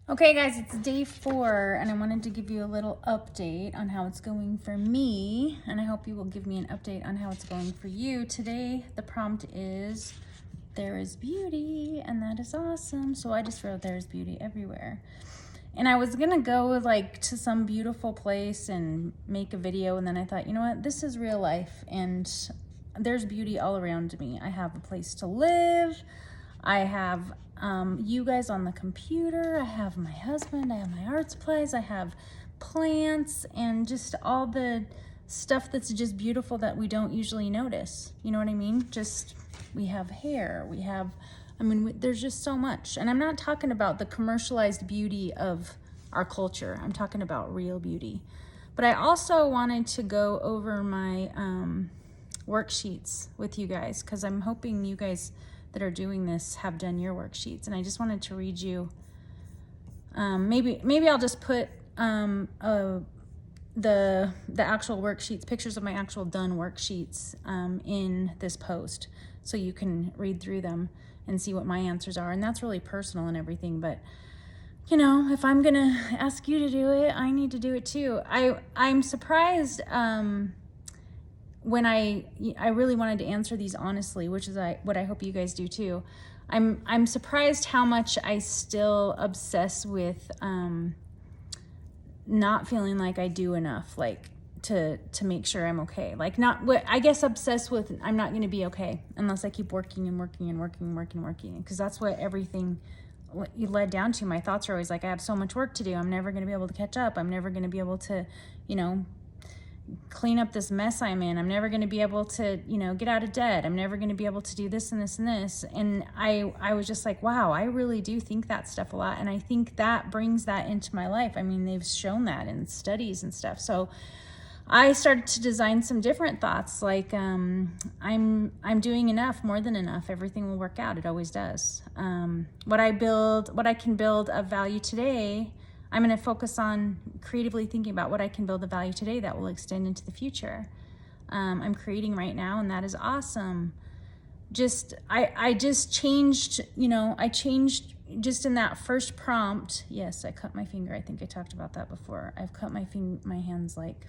Okay guys, it's day 4 and I wanted to give you a little update on how it's going for me, and I hope you will give me an update on how it's going for you. Today the prompt is there is beauty, and that is awesome. So I just wrote there is beauty everywhere. And I was gonna go like to some beautiful place and make a video, and then I thought, you know what, this is real life and there's beauty all around me. I have a place to live. I have you guys on the computer. I have my husband. I have my art supplies. I have plants and just all the stuff that's just beautiful that we don't usually notice. You know what I mean? Just, we have hair. We have, there's just so much. And I'm not talking about the commercialized beauty of our culture. I'm talking about real beauty. But I also wanted to go over my worksheets with you guys, because I'm hoping you guys that are doing this have done your worksheets, and I just wanted to read you. Maybe I'll just put the actual worksheets, pictures of my actual done worksheets in this post, so you can read through them and see what my answers are. And that's really personal and everything, but you know, if I'm gonna ask you to do it, I need to do it too. I'm surprised. When I really wanted to answer these honestly, which is what I hope you guys do too. I'm surprised how much I still obsess with not feeling like I do enough, like to make sure I'm okay. Like, not what I guess obsessed with, I'm not going to be okay unless I keep working and working and working and working and working, because that's what everything you led down to. My thoughts are always like, I have so much work to do. I'm never going to be able to catch up. I'm never going to be able to, you know, clean up this mess I'm in. I'm never going to be able to, you know, get out of debt. I'm never going to be able to do this and this and this. And I was just like, wow, I really do think that stuff a lot. And I think that brings that into my life. I mean, they've shown that in studies and stuff. So I started to design some different thoughts, like I'm doing enough, more than enough. Everything will work out. It always does. What I can build of value today, I'm going to focus on creatively thinking about what I can build of value today that will extend into the future. I'm creating right now, and that is awesome. I just changed, you know, I changed just in that first prompt. Yes, I cut my finger. I think I talked about that before. I've cut my hands like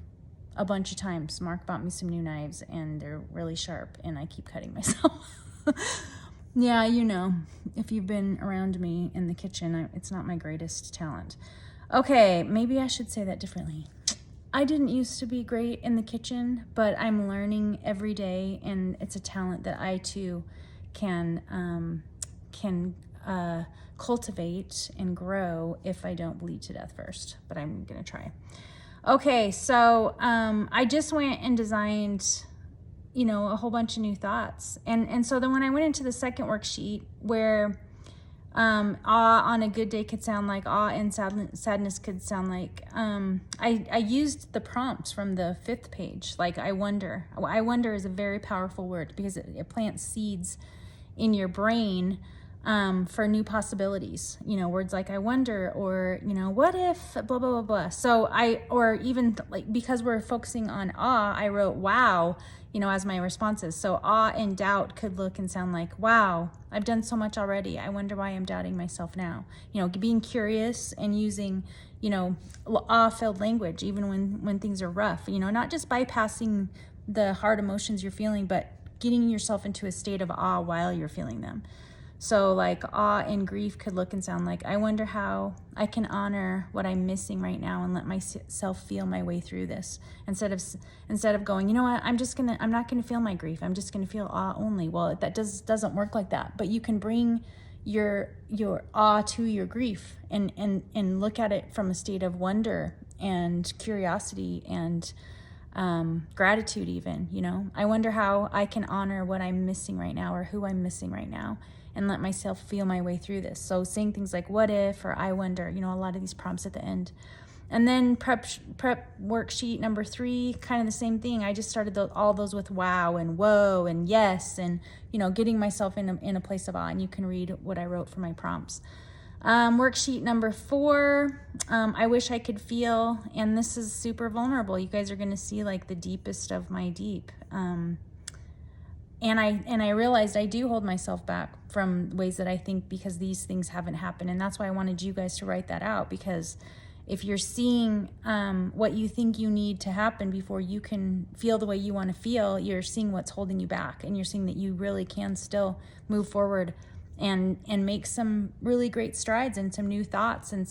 a bunch of times. Mark bought me some new knives, and they're really sharp, and I keep cutting myself. Yeah, you know, if you've been around me in the kitchen, it's not my greatest talent. Okay, maybe I should say that differently. I didn't used to be great in the kitchen, but I'm learning every day, and it's a talent that I too can cultivate and grow if I don't bleed to death first, but I'm gonna try. Okay, so I just went and designed, you know, a whole bunch of new thoughts. And so then when I went into the second worksheet, where awe on a good day could sound like awe, and sadness could sound like, I used the prompts from the 5th page. Like, I wonder. I wonder is a very powerful word, because it plants seeds in your brain for new possibilities. You know, words like I wonder, or, you know, what if, blah, blah, blah, blah. So or even like, because we're focusing on awe, I wrote wow, you know, as my responses. So awe and doubt could look and sound like, wow, I've done so much already. I wonder why I'm doubting myself now. You know, being curious and using, you know, awe-filled language, even when things are rough, you know, not just bypassing the hard emotions you're feeling, but getting yourself into a state of awe while you're feeling them. So like awe and grief could look and sound like, I wonder how I can honor what I'm missing right now and let myself feel my way through this, instead of going, you know what, I'm not gonna feel my grief. I'm just gonna feel awe only. Well, that doesn't work like that. But you can bring your awe to your grief and look at it from a state of wonder and curiosity and gratitude even, you know. I wonder how I can honor what I'm missing right now, or who I'm missing right now, and let myself feel my way through this. So saying things like what if, or I wonder, you know, a lot of these prompts at the end. And then prep worksheet number 3, kind of the same thing. I just started all those with wow and whoa and yes, and, you know, getting myself in a place of awe. And you can read what I wrote for my prompts. Worksheet number 4, I wish I could feel, and this is super vulnerable. You guys are going to see like the deepest of my deep. I realized I do hold myself back from ways that I think because these things haven't happened. And that's why I wanted you guys to write that out, because if you're seeing what you think you need to happen before you can feel the way you want to feel, you're seeing what's holding you back, and you're seeing that you really can still move forward and make some really great strides and some new thoughts and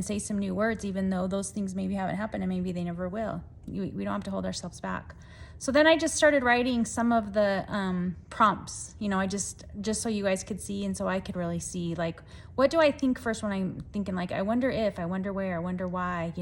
say some new words, even though those things maybe haven't happened and maybe they never will. We don't have to hold ourselves back. So then I just started writing some of the prompts, I just so you guys could see, and so I could really see, like, what do I think first when I'm thinking, like, I wonder if, I wonder where, I wonder why,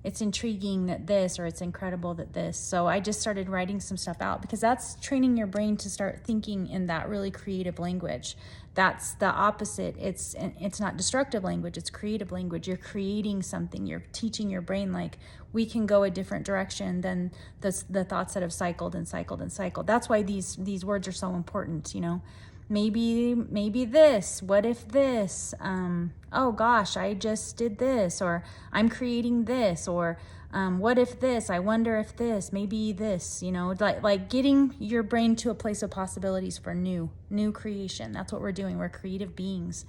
it's intriguing that this, or it's incredible that this. So I just started writing some stuff out, because that's training your brain to start thinking in that really creative language. That's the opposite. It's not destructive language, it's creative language. You're creating something. You're teaching your brain, like, we can go a different direction than the thoughts that have cycled and cycled and cycled. That's why these words are so important, Maybe this, what if this, oh gosh, I just did this, or I'm creating this, or what if this, I wonder if this, maybe this, like getting your brain to a place of possibilities for new creation. That's what we're doing. We're creative beings,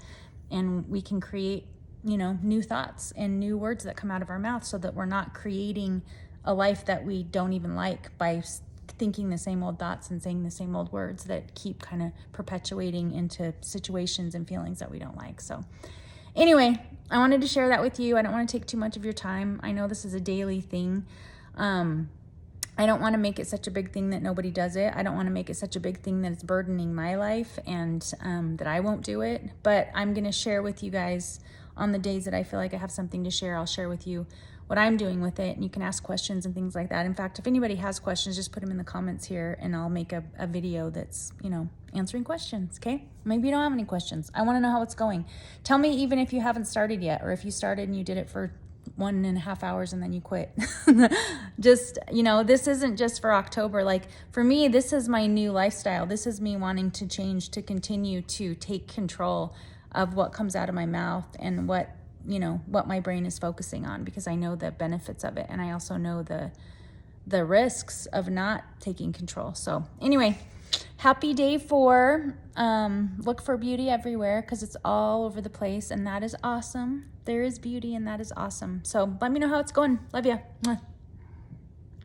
and we can create, new thoughts and new words that come out of our mouth, so that we're not creating a life that we don't even like by thinking the same old thoughts and saying the same old words that keep kind of perpetuating into situations and feelings that we don't like. So anyway, I wanted to share that with you. I don't want to take too much of your time. I know this is a daily thing. I don't want to make it such a big thing that nobody does it. I don't want to make it such a big thing that it's burdening my life and that I won't do it. But I'm going to share with you guys on the days that I feel like I have something to share. I'll share with you what I'm doing with it, and you can ask questions and things like that. In fact, if anybody has questions, just put them in the comments here, and I'll make a video that's, answering questions, okay? Maybe you don't have any questions. I want to know how it's going. Tell me even if you haven't started yet, or if you started and you did it for 1.5 hours and then you quit. Just, this isn't just for October. Like, for me, this is my new lifestyle. This is me wanting to change, to continue to take control of what comes out of my mouth and what my brain is focusing on, because I know the benefits of it, and I also know the risks of not taking control. So anyway, happy day 4. Look for beauty everywhere, because it's all over the place, and that is awesome. There is beauty, and that is awesome. So let me know how it's going. Love ya. Mwah.